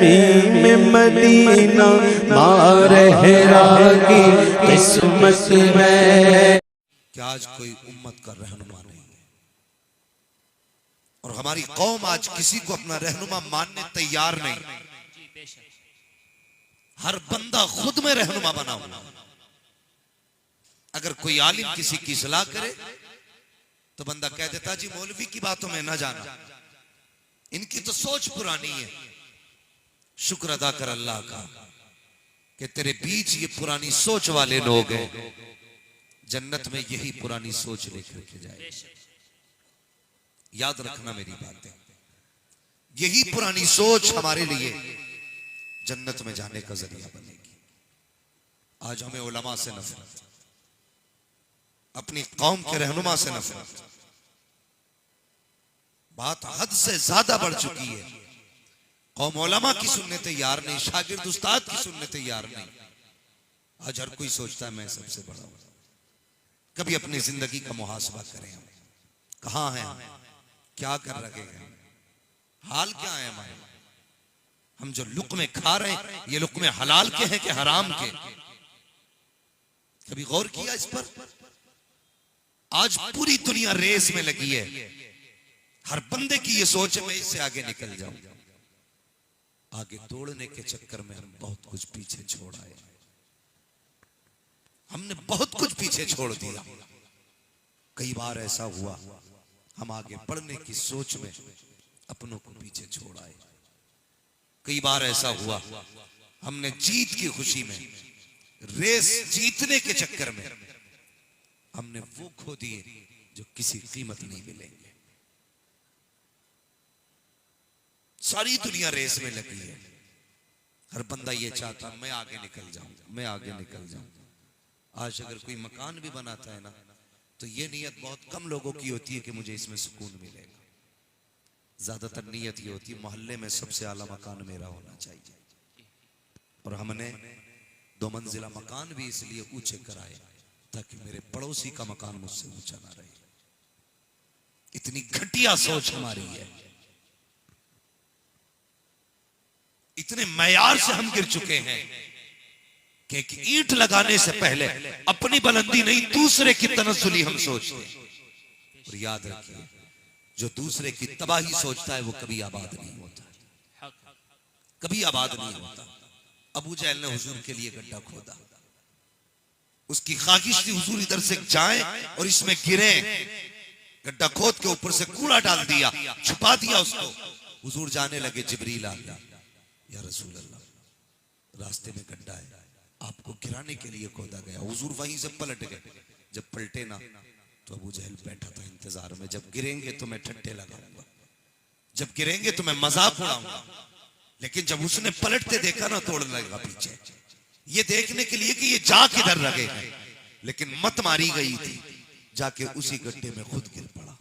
में मदीना मारहरा की किस्मत में। कि आज कोई उम्मत का रहनुमा नहीं है और हमारी कौम आज किसी को अपना रहनुमा मानने तैयार नहीं। हर बंदा खुद में रहनुमा बना हुआ। अगर कोई आलिम किसी की सलाह करे तो बंदा कह देता जी मौलवी की बातों में ना जाना, इनकी तो सोच पुरानी है। शुक्र अदा कर अल्लाह का कि तेरे बीच ये पुरानी सोच वाले लोग हैं, जन्नत में यही पुरानी सोच लेकर के जाए। याद रखना मेरी बातें, यही पुरानी सोच हमारे लिए जन्नत में जाने का जरिया बनेगी। आज हमें उलमा से नफरत, अपनी कौम के रहनुमा से नफरत, बात हद से ज्यादा बढ़ चुकी है। कौम उलमा की सुनने तैयार नहीं, शागिर्द उस्ताद की सुनने तैयार नहीं। आज हर कोई सोचता है मैं सबसे बड़ा हूं। कभी अपनी जिंदगी का मुहासबा करें, हम कहां हैं, हम क्या कर रहे हैं, हाल क्या है हमारे। हम जो लुक़्मे खा रहे हैं ये लुक़्मे हलाल के हैं कि हराम के? कभी गौर किया इस पर? आज पूरी दुनिया रेस में लगी है। हर बंदे की ये सोच है मैं इससे आगे निकल जाऊं। आगे तोड़ने के चक्कर में हम बहुत कुछ पीछे छोड़ आए। हमने बहुत कुछ पीछे छोड़ दिया। कई बार ऐसा हुआ हम आगे बढ़ने की सोच में अपनों को पीछे छोड़ आए। कई बार ऐसा हुआ हमने जीत की खुशी में, रेस जीतने के चक्कर में हमने वो खो दिए जो किसी कीमत नहीं मिलेंगे। सारी दुनिया रेस में लगी है। हर बंदा ये चाहता मैं आगे निकल जाऊं, मैं आगे निकल जाऊं। आज अगर कोई मकान भी बनाता है ना तो ये नियत बहुत कम लोगों की होती है कि मुझे इसमें सुकून मिलेगा। ज्यादातर नियत ये होती है मोहल्ले में सबसे आला मकान मेरा होना चाहिए। और हमने 2 मंजिला मकान भी इसलिए ऊंचे कराए ताकि मेरे पड़ोसी का मकान मुझसे ऊंचा ना रहे। इतनी घटिया सोच हमारी है। इतने मयार से हम गिर चुके हैं कि एक ईंट लगाने से पहले अपनी बुलंदी नहीं दूसरे की तनज़्ज़ुली हम सोचते हैं। और याद रखिए जो दूसरे की तबाही सोचता है वो कभी आबाद नहीं होता, कभी आबाद नहीं होता। अबू जहल ने हुजूर के लिए गड्ढा खोदा। उसकी ख्वाहिश थी हुजूर इधर से जाएं और इसमें गिरे। गड्ढा खोद के ऊपर से कूड़ा डाल दिया, छुपा दिया उसको। हुजूर जाने लगे, जिब्रील आ गया, या रसूल अल्लाह रास्ते में गड्ढा है, आपको गिराने के लिए खोदा गया। हुजूर वहीं से पलट गए। जब पलटे ना तो अबू जहल बैठा था इंतजार में, जब गिरेंगे तो मैं ठट्टे लगाऊंगा, जब गिरेंगे तो मैं मजाक उड़ाऊंगा। लेकिन जब उसने पलटते देखा ना तोड़ने लगा पीछे, ये देखने के लिए कि ये जा किधर लगे हैं। लेकिन मत मारी गई थी, जाके उसी गड्ढे में खुद गिर पड़ा,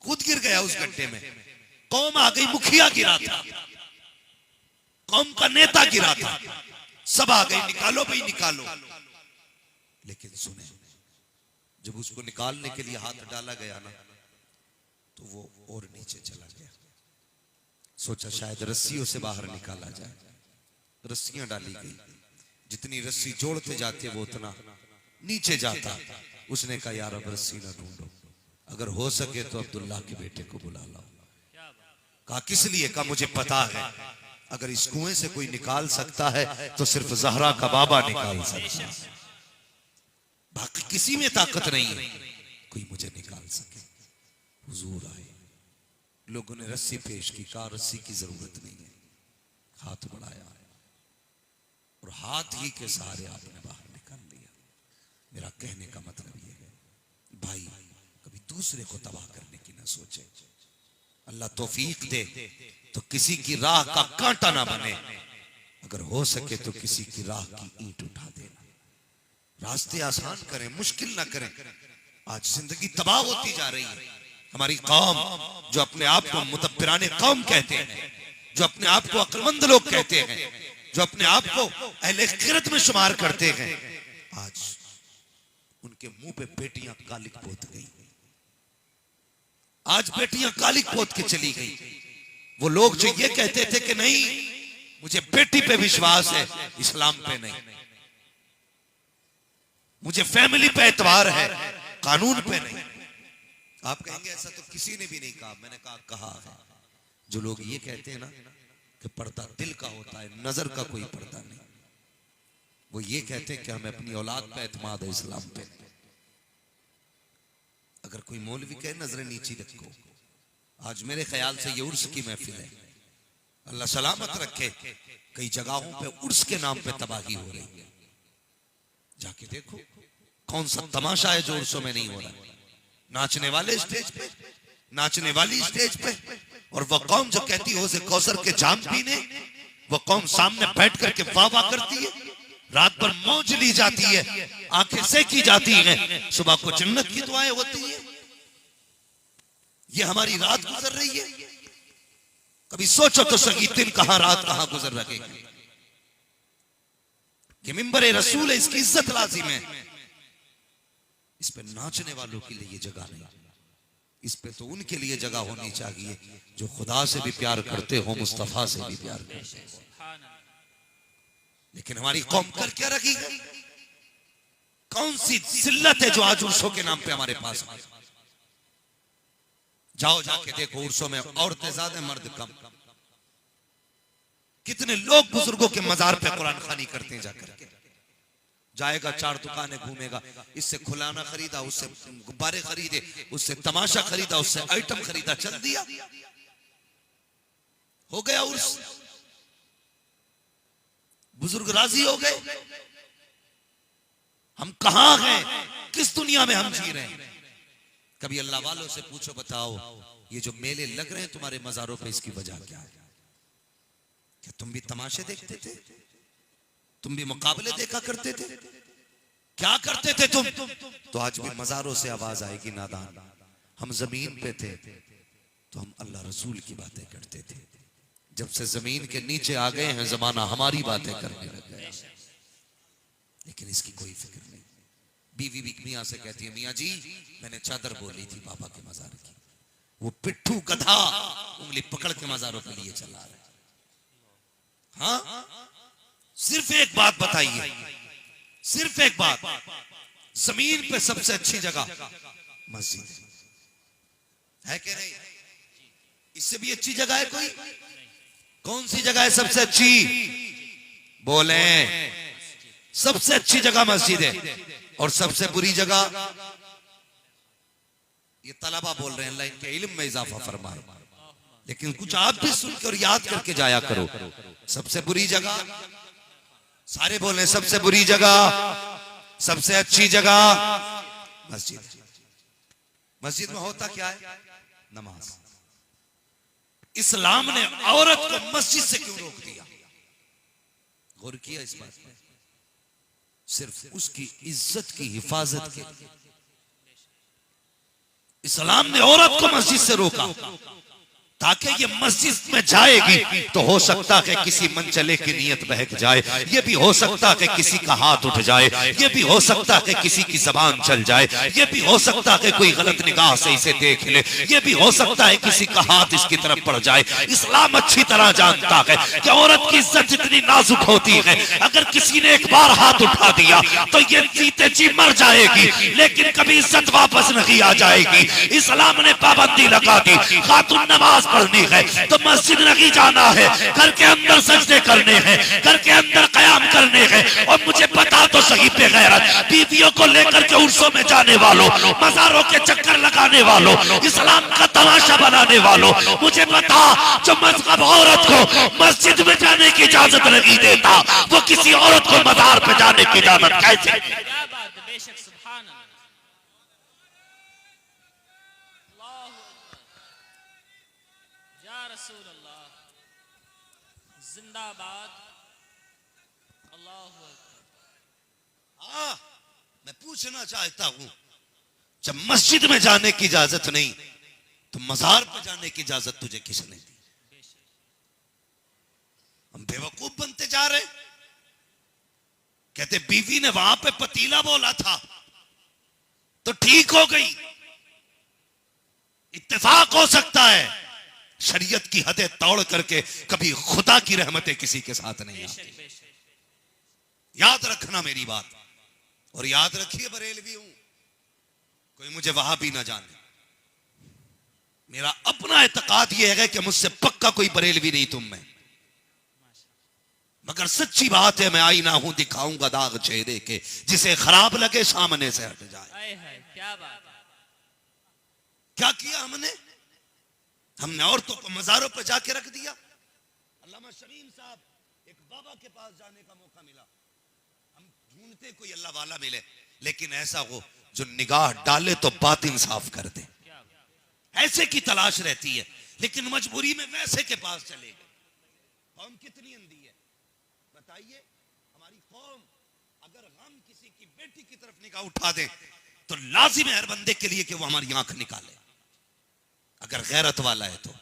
खुद गिर गया उस गड्ढे में। कौम आ गई, मुखिया गिरा था, कौम का नेता गिरा था, सब आ गए निकालो भाई निकालो। लेकिन सुने जब उसको निकालने के लिए हाथ डाला गया ना तो वो और नीचे चला गया। सोचा शायद रस्सियों से बाहर निकाला जाए। रस्सियां डाली गई, जितनी रस्सी जोड़ते जाते वो उतना नीचे जाता। उसने कहा यार अब रस्सी ना ढूंढो, अगर हो सके तो अब्दुल्लाह के बेटे को बुला लाओ। कहा किस लिए? कहा मुझे पता है अगर इस कुएं से कोई निकाल सकता है तो सिर्फ ज़हरा का बाबा निकाल सकता है, बाकी किसी में ताकत नहीं है कोई मुझे निकाल सके। हुजूर आए, लोगों ने रस्सी पेश की, कहा रस्सी की जरूरत नहीं है। हाथ बढ़ाया और हाथ ही के सहारे आपने बाहर निकाल लिया। मेरा कहने का मतलब यह है भाई कभी दूसरे को तबाह करने की ना सोचे। अल्लाह तौफीक दे तो किसी की राह का कांटा ना बने, अगर हो सके तो किसी की राह की ईंट उठा देना। रास्ते आसान करें, मुश्किल ना करें। आज जिंदगी तबाह होती जा रही है। हमारी कौम जो अपने आप को मुतब्बिराने कौम कहते हैं, जो अपने आप को अक्लमंद लोग कहते हैं, जो अपने आप को अहले खिरत में शुमार करते हैं, आज उनके मुंह पे बेटियां कालिक पोत गई। आज बेटियां कालिक पोत के चली गई। वो लोग जो ये कहते थे कि नहीं मुझे बेटी पे विश्वास है, इस्लाम पे नहीं, मुझे फैमिली पे एतबार है, कानून पे नहीं। आप कहेंगे ऐसा तो किसी ने भी नहीं कहा। मैंने कहा है। जो लोग ये कहते हैं ना कि पर्दा दिल का होता है, नजर का कोई पर्दा नहीं, वो ये कहते हैं कि हमें अपनी औलाद पे एतमाद है, इस्लाम पे। अगर कोई मौलवी कहे नजरें नीची रखो, आज मेरे ख्याल से ये उर्स की महफिल है, अल्लाह सलामत रखे, कई जगहों पे उर्स के नाम पे तबाही हो रही है। जाके देखो कौन सा तमाशा है जो उर्सों में नहीं हो रहा। नाचने वाले स्टेज पे, नाचने वाली स्टेज पे, और वह कौम जो कहती हो से कौसर के जाम पीने, वह कौम सामने बैठ करके वाह वाह करती है, रात भर मौज ली जाती है, आंखें सेकी जाती हैं, सुबह को जन्नत की दुआएं होती है। ये हमारी रात गुजर रही है। कभी सोचो तो सही, दिन कहां रात कहां गुजर रही है। ये मिंबर रसूल है, इसकी इज्जत लाजिम है। इस पे नाचने वालों के लिए ये जगह नहीं, इस पे तो उनके लिए जगह होनी चाहिए जो खुदा से भी प्यार करते हो, मुस्तफा से भी प्यार करते हो। लेकिन हमारी कौम कर क्या रखी है? कौन सी जिल्लत है जो आज उर्सों के नाम पे हमारे पास है? जाओ जाके देखो, उर्सों में औरतें ज्यादा, मर्द कम। कितने लोग बुजुर्गों के मजार पे कुरान खानी करते हैं जाकर के। जाएगा, 4 दुकानें घूमेगा, इससे खुलाना खरीदा, उससे गुब्बारे खरीदे, उससे तमाशा खरीदा, उससे आइटम खरीदा, चल दिया, हो गया उर्स। बुजुर्ग राजी हो गए। हम कहां हैं? किस दुनिया में हम जी रहे हैं? कभी अल्लाह वालों से पूछो, बताओ ये जो मेले लग रहे हैं तुम्हारे मजारों पे, इसकी वजह क्या है? क्या तुम भी तमाशे देखते थे? तुम भी मुकाबले देखा करते थे? क्या करते थे तुम? तो आज भी मजारों से आवाज आएगी, नादान। हम जमीन पे थे तो हम अल्लाह रसूल की बातें करते थे। जब से जमीन के नीचे आ गए हैं, जमाना हमारी बातें करने लग गया। लेकिन इसकी कोई फिक्र नहीं। बीवी भी मियां से कहती है, मियां जी मैंने चादर बोली थी बाबा के मजार की, वो पिट्ठू गधा उंगली पकड़ के मजारों के लिए चला रहा है। हाँ, सिर्फ एक बात बताइए, सिर्फ एक बात, जमीन पे सबसे अच्छी जगह मस्जिद है कि नहीं? इससे भी अच्छी जगह है कोई? कौन सी जगह है सबसे अच्छी? बोले। सबसे अच्छी जगह मस्जिद है। और सबसे बुरी जगह, ये तलबा बोल रहे हैं, अल्लाह इनके इल्म में इजाफा फरमाए, लेकिन कुछ आप भी सुन के और याद करके जाया करो। सबसे बुरी जगह, सारे बोल रहे हैं सबसे बुरी जगह, सबसे अच्छी जगह मस्जिद। मस्जिद में होता क्या है? नमाज। इस्लाम ने औरत को मस्जिद से क्यों रोक दिया? गौर किया इस बात पर? सिर्फ उसकी इज्जत की हिफाजत के लिए इस्लाम ने औरत को मस्जिद से रोका, ताकि ये मस्जिद में जाएगी तो हो सकता है किसी मनचले की नीयत बहक जाए, ये भी हो सकता है किसी का हाथ उठ जाए, ये भी हो सकता है किसी की जबान चल जाए, ये भी हो सकता है कोई गलत निगाह से इसे देख ले, ये भी हो सकता है किसी का हाथ इसकी तरफ पड़ जाए। इस्लाम अच्छी तरह जानता है कि औरत की इज्जत इतनी नाजुक होती है, अगर किसी ने एक बार हाथ उठा दिया तो ये जीते जी मर जाएगी, लेकिन कभी इज्जत वापस नहीं आ जाएगी। इस्लाम ने पाबंदी लगा दी, खातून नमाज पढ़नी है तो मस्जिद नहीं जाना है, घर के अंदर सजदे करने हैं, घर के अंदर कयाम करने हैं। और मुझे बता तो सही बेगैरत बीवियों को लेकर के उर्सों में जाने वालों, मजारों के चक्कर लगाने वालों, इस्लाम का तमाशा बनाने वालों, मुझे बता जो मजहब औरत को मस्जिद में जाने की इजाजत नहीं देता, वो किसी औरत को मजार पे जाने की इजाजत कैसे? जिंदाबाद। अल्लाहू अकबर। मैं पूछना चाहता हूं, जब मस्जिद में जाने की इजाजत नहीं तो मजार पर जाने की इजाजत तुझे किसने दी? हम बेवकूफ बनते जा रहे। कहते बीवी ने वहां पे पतीला बोला था तो ठीक हो गई, इत्तेफाक हो सकता है, शरीयत की हदें तोड़ करके कभी खुदा की रहमतें किसी के साथ नहीं आती। याद रखना मेरी बात, और याद रखिए बरेलवी हूं, कोई मुझे वहां भी ना जाने। मेरा अपना एतकाद यह है कि मुझसे पक्का कोई बरेलवी नहीं तुम में, मगर सच्ची बात है मैं आईना हूं, दिखाऊंगा दाग चेहरे के, जिसे खराब लगे सामने से हट जाए। क्या बात, क्या किया हमने औरतों को मजारों पर जाके रख दिया। अल्लामा शमीम साहब, एक बाबा के पास जाने का मौका मिला, हम ढूंढते कोई अल्लाह वाला मिले, लेकिन ऐसा हो जो निगाह डाले तो बातिन साफ कर दे, ऐसे की तलाश रहती है। लेकिन मजबूरी में वैसे के पास चले गए। कौम कितनी अंधी है बताइए। हमारी कौम अगर हम किसी की बेटी की तरफ निगाह उठा दे तो लाजिम है हर बंदे के लिए कि वो हमारी आंख निकाले, अगर गैरत वाला है तो।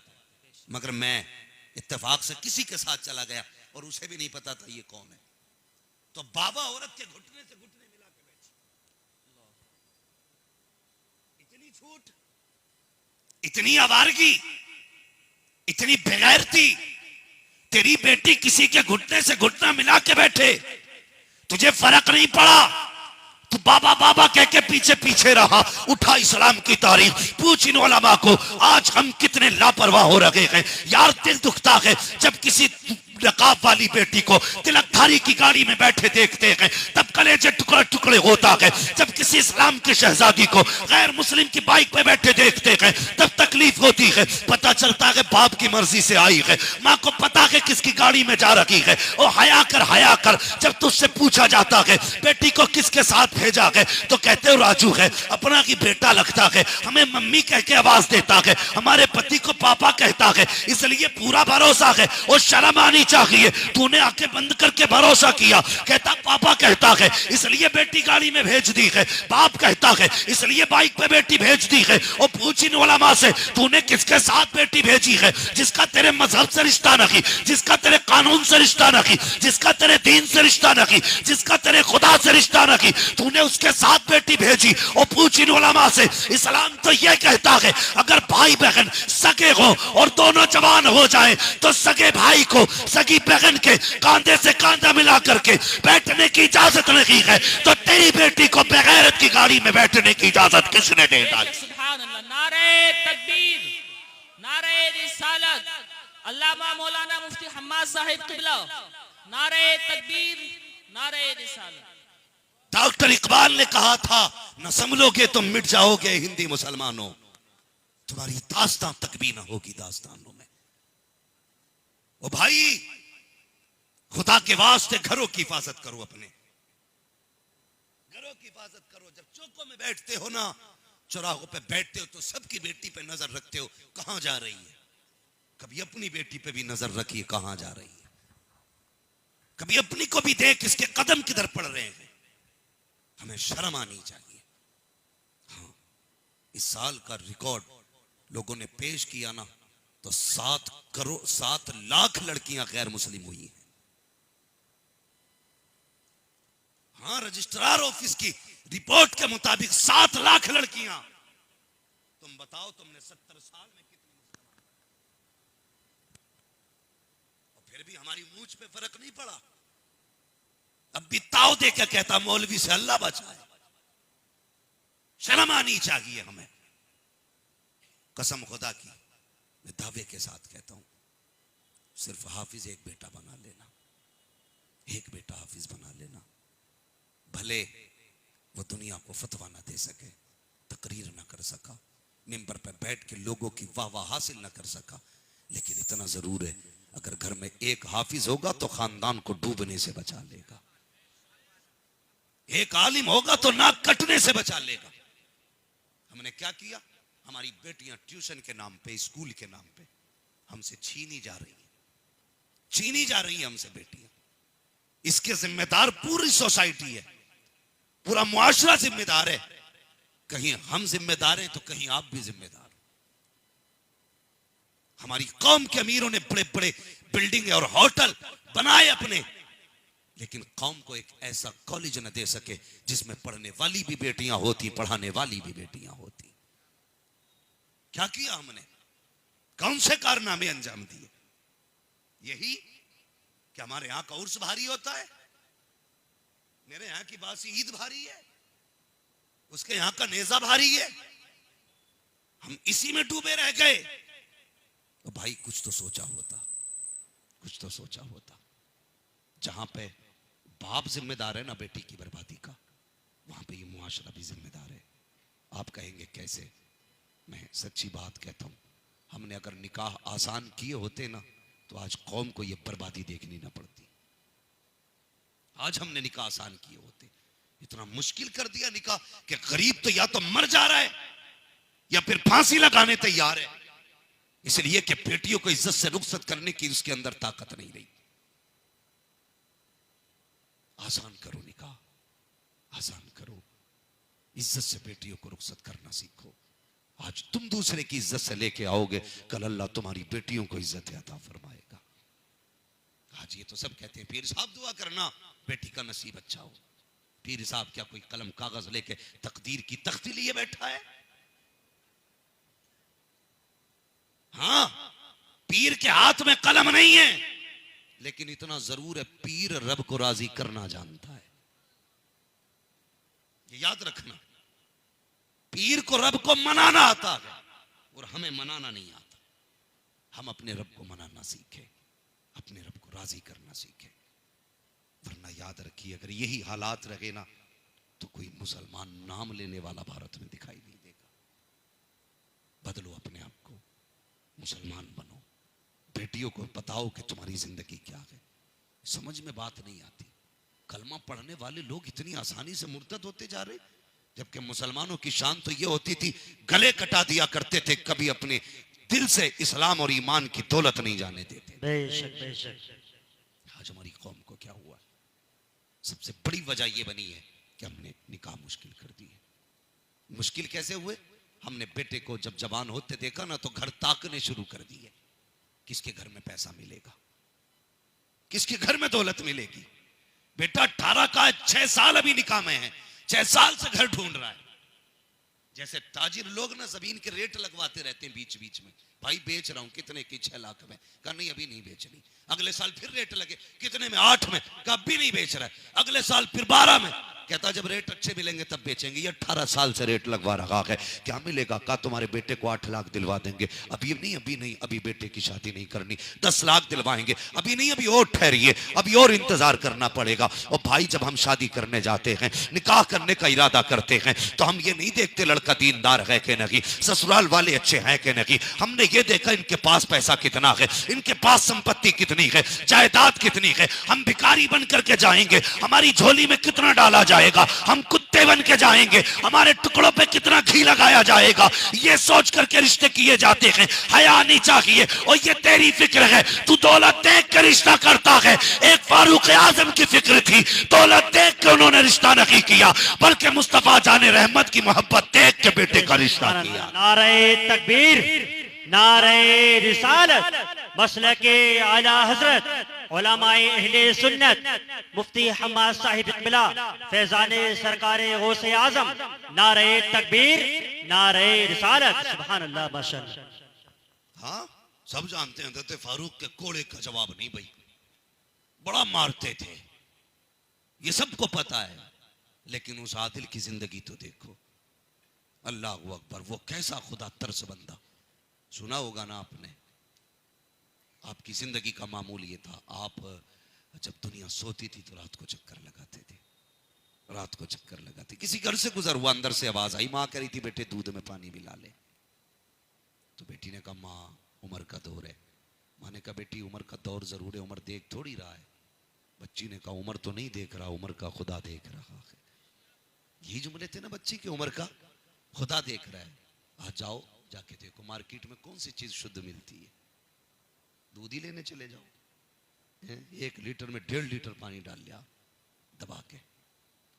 मगर मैं इत्तेफाक से किसी के साथ चला गया और उसे भी नहीं पता था ये कौन है, तो बाबा औरत के घुटने से घुटने मिला के बैठे। इतनी छूट, इतनी आवारगी, इतनी बेगैरती, तेरी बेटी किसी के घुटने से घुटना मिला के बैठे, तुझे फर्क नहीं पड़ा, तू बाबा बाबा कह के पीछे पीछे रहा। उठा इस्लाम की तारीख, पूछ इन उलमा को आज हम कितने लापरवाह हो रहे हैं। यार दिल दुखता है जब किसी नकाब वाली बेटी को तिलकधारी की गाड़ी में बैठे देखते हैं, तब कलेजे टुकड़े टुकड़े होता है। जब किसी इस्लाम की शहजादी को गैर मुस्लिम की बाइक पे बैठे देखते हैं तब तकलीफ होती है। पता चलता है बाप की मर्जी से आई है, माँ को पता है किसकी गाड़ी में जा रखी है। ओ हया कर, जब तुझसे पूछा जाता है बेटी को किसके साथ भेजा है तो कहते हो राजू है, अपना की बेटा लगता है, हमें मम्मी कह के आवाज देता है, हमारे पति को पापा कहता है, इसलिए पूरा भरोसा है। और शर्म आनी चाहिए, तूने आंखें बंद करके भरोसा किया। कहता पापा कहता है इसलिए बेटी गाड़ी में भेज दी है, बाप कहता है इसलिए बाइक पे बेटी भेज दी है। और पूछ इन उलमा से तूने किसके साथ बेटी भेजी है, जिसका तेरे मजहब से रिश्ता नहीं, जिसका तेरे कानून से रिश्ता नहीं, जिसका तेरे दीन से रिश्ता नहीं, जिसका तेरे खुदा से रिश्ता नहीं, तूने उसके साथ बेटी भेजी। और पूछ इन उलमा से, इस्लाम तो यह कहता है अगर भाई बहन सगे हो और दोनों जवान हो जाएं तो सगे भाई को सगी बहन के कांधे से कांधा मिला करके बैठने की इजाजत नहीं है, तो तेरी बेटी को बेगैरत की गाड़ी में बैठने की इजाजत किसने दे डाली। सुभान अल्लाह, नारे तकबीर, नारे रिसालत, अल्लामा मौलाना मुफ्ती हम्माद साहिब किबला, नारे तकबीर, नारे रिसालत। डॉक्टर इकबाल ने कहा था न संभलोगे तुम मिट जाओगे हिंदी मुसलमानों, तुम्हारी दास्तां तक भी ना होगी दास्तानों में। ओ भाई खुदा के वास्ते घरों की हिफाजत करो, अपने घरों की हिफाजत करो। जब चौकों में बैठते हो ना, चौराहों पे बैठते हो तो सबकी बेटी पे नजर रखते हो कहां जा रही है। कभी अपनी बेटी पे भी नजर रखिए कहां जा रही है, कभी अपनी को भी देख इसके कदम किधर पड़ रहे हैं। हमें शर्म आनी चाहिए। हाँ, इस साल का रिकॉर्ड लोगों ने पेश किया ना तो 7 लाख लड़कियां गैर मुस्लिम हुई हैं। हाँ, रजिस्ट्रार ऑफिस की रिपोर्ट के मुताबिक 7 लाख लड़कियां। तुम बताओ तुमने 70 साल में कितनी मुसलमान, और फिर भी हमारी मूंछ पे फर्क नहीं पड़ा। अब भी ताव दे के कहता मौलवी से अल्लाह बचाए। शर्म आनी चाहिए हमें। कसम खुदा की मैं दावे के साथ कहता हूं, सिर्फ हाफिज एक बेटा बना लेना, एक बेटा हाफिज बना लेना। भले वो दुनिया को फतवा ना दे सके, तकरीर ना कर सका, मिंबर पर बैठ के लोगों की वाह वाह हासिल ना कर सका, लेकिन इतना जरूर है अगर घर में एक हाफिज होगा तो खानदान को डूबने से बचा लेगा। एक आलिम होगा तो नाक कटने से बचा लेगा। हमने क्या किया, हमारी बेटियां ट्यूशन के नाम पे, स्कूल के नाम पे हमसे छीनी जा रही है, छीनी जा रही है हमसे बेटियां। इसके जिम्मेदार पूरी सोसाइटी है, पूरा मुआशरा जिम्मेदार है। कहीं हम जिम्मेदार हैं तो कहीं आप भी जिम्मेदार। हमारी कौम के अमीरों ने बड़े बड़े बिल्डिंग और होटल बनाए अपने, लेकिन कौम को एक ऐसा कॉलेज न दे सके जिसमें पढ़ने वाली भी बेटियां होती, पढ़ाने वाली भी बेटियां होती। क्या किया हमने? कौन से कारनामे अंजाम दिए? यही कि हमारे यहां का उर्स भारी होता है, मेरे यहां की बासी ईद भारी है, उसके यहां का नेजा भारी है, हम इसी में डूबे रह गए। तो भाई कुछ तो सोचा होता, कुछ तो सोचा होता। जहां पे बाप जिम्मेदार है ना बेटी की बर्बादी का, वहां पे ये मुआशरा भी जिम्मेदार है। आप कहेंगे कैसे? मैं सच्ची बात कहता हूं, हमने अगर निकाह आसान किए होते ना तो आज कौम को ये बर्बादी देखनी ना पड़ती। आज हमने निकाह आसान किए होते। इतना मुश्किल कर दिया निकाह कि गरीब तो या तो मर जा रहा है या फिर फांसी लगाने तैयार है, इसलिए कि बेटियों को इज्जत से रुखसत करने की उसके अंदर ताकत नहीं रही। आसान करो निकाह, आसान करो, इज्जत से बेटियों को रुखसत करना सीखो। आज तुम दूसरे की इज्जत से लेके आओगे, कल अल्लाह तुम्हारी बेटियों को इज्जत अता फरमाएगा। आज ये तो सब कहते हैं पीर साहब दुआ करना बेटी का नसीब अच्छा हो। पीर साहब क्या कोई कलम कागज लेके तकदीर की तख्ती लिए बैठा है? हाँ, पीर के हाथ में कलम नहीं है, लेकिन इतना जरूर है पीर रब को राजी करना जानता है। ये याद रखना, पीर को रब को मनाना आता है और हमें मनाना नहीं आता। हम अपने रब को मनाना सीखे, अपने रब को राजी करना सीखे, वरना याद रखिए अगर यही हालात रहे ना तो कोई मुसलमान नाम लेने वाला भारत में दिखाई नहीं देगा। बदलो अपने आप को, मुसलमान बनो, बेटियों को बताओ कि तुम्हारी जिंदगी क्या है। समझ में बात नहीं आती, कलमा पढ़ने वाले लोग इतनी आसानी से मुर्तद होते जा रहे, जबकि मुसलमानों की शान तो ये होती थी गले कटा दिया करते थे, कभी अपने दिल से इस्लाम और ईमान की दौलत नहीं जाने देते। बेशक बेशक। आज हमारी कौम को क्या हुआ? सबसे बड़ी वजह यह बनी है कि हमने निकाह मुश्किल कर दिए। मुश्किल कैसे हुए? हमने बेटे को जब जवान होते देखा ना तो घर ताकने शुरू कर दिए, किसके घर में पैसा मिलेगा, किसके घर में दौलत मिलेगी। बेटा 18 का 6 साल अभी निकाह में है, 6 साल से घर ढूंढ रहा है। जैसे ताजिर लोग ना जमीन के रेट लगवाते रहते हैं बीच बीच में, भाई बेच रहा हूं कितने की, 6 लाख में, कहा नहीं अभी नहीं बेचनी। अगले साल फिर रेट लगे, कितने में, 8 में, कहा अभी नहीं बेच रहा है। अगले साल फिर 12 में, कहता जब रेट अच्छे मिलेंगे तब बेचेंगे। ये 18 साल से रेट लगवा रखा है, क्या मिलेगा? कहा तुम्हारे बेटे को 8 लाख दिलवा देंगे। अभी नहीं, अभी नहीं, अभी बेटे की शादी नहीं करनी, 10 लाख दिलवाएंगे। अभी नहीं, अभी और ठहरिए, अभी और इंतजार करना पड़ेगा। और भाई जब हम शादी करने जाते हैं, निकाह करने का इरादा करते हैं, तो हम ये नहीं देखते लड़का दीनदार है कि नहीं, ससुराल वाले अच्छे हैं कि नहीं। हमने ये देखा इनके पास पैसा कितना है, इनके पास संपत्ति कितनी है, जायदाद कितनी है। हम भिखारी बन करके जाएंगे, हमारी झोली में कितना डाला जाएगा, हम कुत्ते बन के जाएंगे, हमारे टुकड़ों पे कितना घी लगाया जाएगा, ये सोच करके रिश्ते किए जाते हैं। हया नहीं चाहिए। और ये तेरी फिक्र है, तू दौलत देख कर रिश्ता करता है। एक फारूक आजम की फिक्र थी, दौलत देख के उन्होंने रिश्ता नहीं किया, बल्कि मुस्तफा जाने रहमत की मोहब्बत देख के बेटे का रिश्ता किया। नारे तकबीर, नारे रिसालत, मसलके आला हजरत उलमाए अहले सुन्नत मुफ्ती हम्माद साहिब इकबिला फैजाने सरकारे गौसे आजम, नारे तकबीर, नारे रिसालत, सुभान अल्लाह माशाअल्लाह। हाँ, सब जानते हैं हज़रत फारूक के कोड़े का जवाब नहीं भाई, बड़ा मारते थे, ये सबको पता है। लेकिन उस आदिल की जिंदगी तो देखो, अल्लाह अकबर, वो कैसा खुदा तरस बंदा। सुना होगा ना आपने, आपकी जिंदगी का मामूल ये था, आप जब दुनिया सोती थी तो रात को चक्कर लगाते थे, रात को चक्कर लगाते। किसी घर से गुजर हुआ, अंदर से आवाज आई, माँ कह रही थी बेटे दूध में पानी मिला ले। तो बेटी ने कहा माँ उम्र का दौर है। माँ ने कहा बेटी उम्र का दौर जरूर है, उम्र देख थोड़ी रहा है। बच्ची ने कहा उम्र तो नहीं देख रहा, उम्र का खुदा देख रहा है। यही जुमले थे ना बच्ची की, उम्र का खुदा देख रहा है। आज जाओ जाके देखो मार्केट में कौन सी चीज शुद्ध मिलती है, दूध ही लेने चले जाओ, 1 लीटर में 1.5 लीटर पानी डाल लिया दबा के,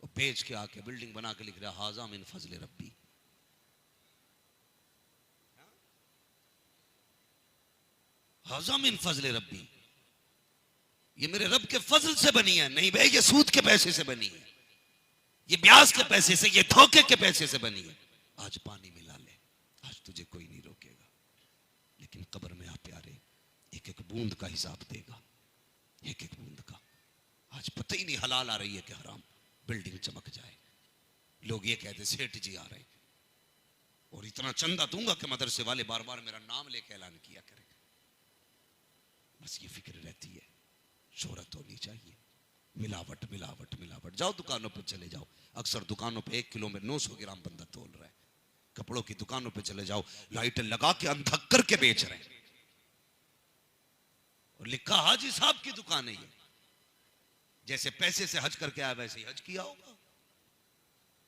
और बेच के आके बिल्डिंग बना के लिख रहा हाजा मिन फजले रब्बी। हाजा मिन फजले रब्बी, ये मेरे रब के फजल से बनी है। नहीं भाई ये सूद के पैसे से बनी है, ये ब्याज के पैसे से, ये धोखे के पैसे से बनी है। आज पानी मिला ले, आज तुझे कोई नहीं रोकेगा, लेकिन कब्र में एक एक बूंद का हिसाब देगा, एक एक बूंद का। आज पता ही नहीं हलाल आ रही है कि हराम। बिल्डिंग चमक जाए, लोग ये कहते सेठ जी आ रहे हैं और इतना चंदा दूंगा कि मदरसे वाले बार बार मेरा नाम लेके ऐलान किया करें। बस ये फिक्र रहती है, शोहरत होनी चाहिए। मिलावट मिलावट मिलावट। जाओ दुकानों पर चले जाओ, अक्सर दुकानों पे 1 किलो में 900 ग्राम बंदा तोल रहा है। कपड़ों की दुकानों पे चले जाओ, लाइटें लगा के अंधक करके बेच रहे हैं और लिखा हाजी साहब की दुकान है ये। जैसे पैसे से हज करके आया वैसे ही हज किया होगा।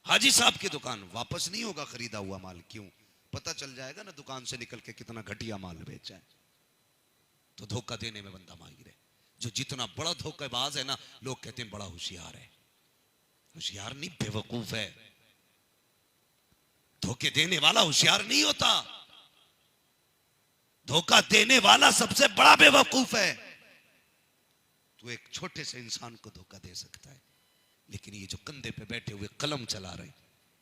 हाजी साहब की दुकान, वापस नहीं होगा खरीदा हुआ माल। क्यों? पता चल जाएगा ना दुकान से निकल के कितना घटिया माल बेचा है। तो धोखा देने में बंदा माहिर है। जो जितना बड़ा धोखेबाज है ना, लोग कहते हैं बड़ा होशियार है। होशियार नहीं, बेवकूफ है। धोखे देने वाला होशियार नहीं होता, धोखा देने वाला सबसे बड़ा बेवकूफ है। तो एक छोटे से इंसान को धोखा दे सकता है, लेकिन ये जो कंधे पे बैठे हुए कलम चला रहे,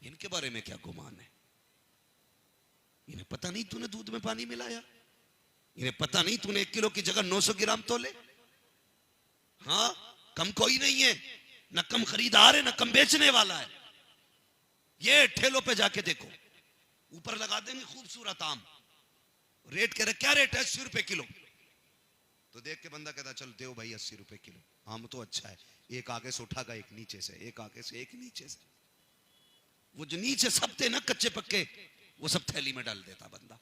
इनके बारे में क्या गुमान है? इन्हें पता नहीं तूने दूध में पानी मिलाया? इन्हें पता नहीं तूने 1 किलो की जगह 900 ग्राम तोले? हाँ, कम कोई नहीं है, न कम खरीदार है न कम बेचने वाला है। ये ठेलों पे जाके देखो, ऊपर लगा देंगे खूबसूरत आम, रेट कह रहे क्या रेट है? 80 रुपए किलो। तो देख के बंदा कहता चल देव भाई 80 रुपए किलो, आम तो अच्छा है। एक आगे से उठागा, एक नीचे से, एक आगे से एक नीचे से। वो जो नीचे सब थे ना कच्चे पक्के, वो सब थैली में डाल देता बंदा,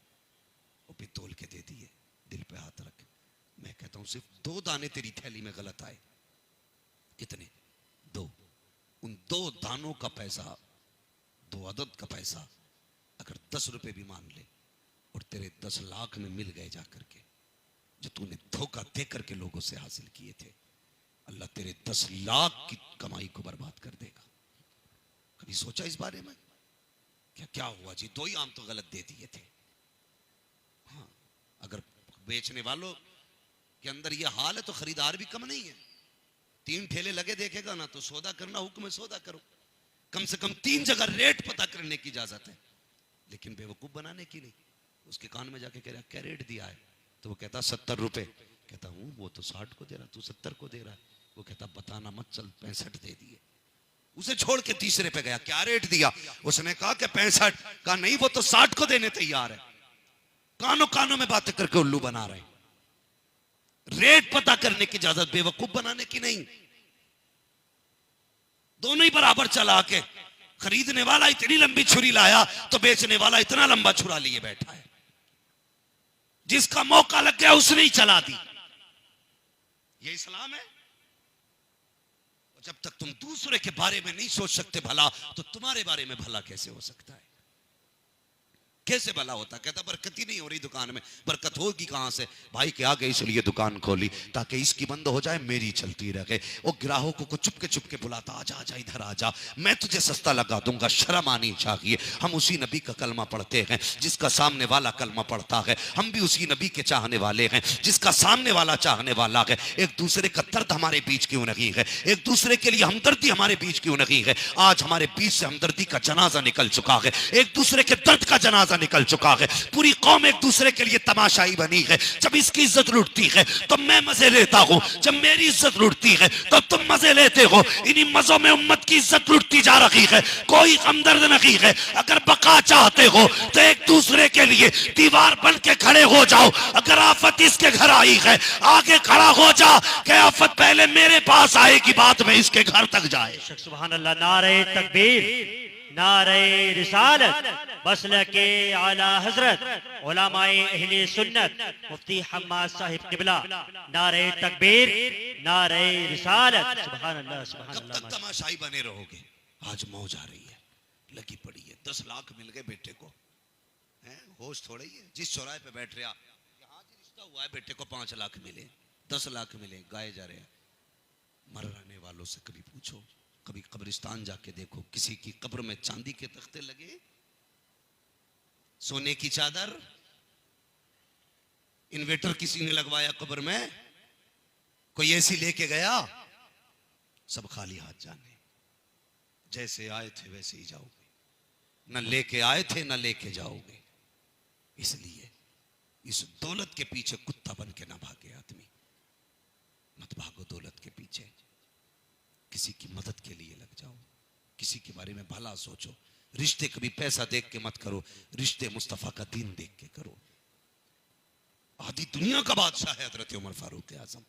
वो भी तोल के दे दिए। दिल पे हाथ रख, मैं कहता हूं सिर्फ 2 दाने तेरी थैली में गलत आए। कितने? 2। उन 2 दानों का पैसा, 2 अदद का पैसा अगर 10 रुपए भी मान ले और तेरे 10 लाख में मिल गए जाकर के, जो तूने धोखा दे करके लोगों से हासिल किए थे, अल्लाह तेरे 10 लाख की कमाई को बर्बाद कर देगा। कभी सोचा इस बारे में? क्या हुआ जी, 2 ही आम तो गलत दे दिए थे। हाँ, अगर बेचने वालों के अंदर यह हाल है तो खरीदार भी कम नहीं है। 3 ठेले लगे देखेगा ना तो सौदा करना हुक्म है, सौदा करो। कम से कम 3 जगह रेट पता करने की इजाजत है, लेकिन बेवकूफ बनाने की नहीं। उसके कान में जाके कह रहा क्या रेट दिया है? तो वो कहता 70 रुपए। कहता हूं वो तो 60 को दे रहा, तू 70 को दे रहा है। वो कहता बताना मत, चल 65 दे दिए। उसे छोड़ के तीसरे पे गया, क्या रेट दिया? उसने कहा कि 65 का। नहीं, वो तो 60 को देने तैयार है। कानों कानों में बातें करके उल्लू बना रहे हैं। रेट पता करने की इजाजत, बेवकूफ बनाने की नहीं। दोनों ही बराबर चला के, खरीदने वाला इतनी लंबी छुरी लाया तो बेचने वाला इतना लंबा छुरा लिए बैठा है। जिसका मौका लग गया उसने ही चला दी। ये इस्लाम है? और जब तक तुम दूसरे के बारे में नहीं सोच सकते भला, तो तुम्हारे बारे में भला कैसे हो सकता है? कैसे भला होता? कहता बरकत ही नहीं हो रही दुकान में। बरकत होगी कहां से? भाई के आगे इसलिए दुकान खोली ताकि इसकी बंद हो जाए, मेरी चलती रहे। वो ग्राहकों को चुपके चुपके बुलाता, आजा आजा इधर आजा, मैं तुझे सस्ता लगा दूंगा। शर्म आनी चाहिए। हम उसी नबी का कलमा पढ़ते हैं जिसका सामने वाला कलमा पढ़ता है। हम भी उसी नबी के चाहने वाले हैं जिसका सामने वाला चाहने वाला है। एक दूसरे का दर्द हमारे बीच क्यों नहीं है? एक दूसरे के लिए हमदर्दी हमारे बीच क्यों नहीं है? आज हमारे बीच से हमदर्दी का जनाजा निकल चुका है, एक दूसरे के दर्द का जनाजा निकल चुका है। पूरी कौम एक दूसरे के लिए तमाशाई बनी है। जब इसकी इज्जत लुटती है तो मैं मजे लेता हूं, जब मेरी इज्जत लुटती है तो तुम मजे लेते हो। इन्हीं मजों में उम्मत की इज्जत लुटती जा रही है। कोई हमदर्द नहीं है। अगर बका चाहते हो तो एक दूसरे के लिए दीवार बन के खड़े हो जाओ। अगर आफत इसके घर आई है, आगे खड़ा हो जा कि आफत पहले मेरे पास आएगी, बाद में इसके घर तक जाए। सुभान अल्लाह। नारे तकबीर, नारे रिसालत, मसलके आला हजरत उलमाए अहले सुन्नत मुफ्ती हम्माद साहिब किबला। नारे तकबीर, नारे रिसालत। सुभान अल्लाह, सुभान कब तक अल्लाह। तमाशाई बने रहोगे? आज मौज आ रही है, लगी पड़ी है। 10 लाख मिल गए बेटे को, होश थोड़ा ही है। जिस चौराहे पे बैठ रहा, यहाँ जी रिश्ता हुआ है, बेटे को 5 लाख मिले, 10 लाख मिले, गाए जा रहे हैं। मरने वालों से कभी पूछो, कभी कब्रिस्तान जाके देखो, किसी की कब्र में चांदी के तख्ते लगे, सोने की चादर, इन्वेटर किसी ने लगवाया कब्र में, कोई ऐसी लेके गया? सब खाली हाथ जाने। जैसे आए थे वैसे ही जाओगे, न लेके आए थे न लेके जाओगे। इसलिए इस दौलत के पीछे कुत्ता बन के ना भागे आदमी, मत भागो दौलत के पीछे, किसी की मदद के लिए लग जाओ, किसी के बारे में भला सोचो। रिश्ते कभी पैसा देख के मत करो, रिश्ते मुस्तफा का दीन देख के करो। आधी दुनिया का बादशाह है हजरत उमर फारूक आजम।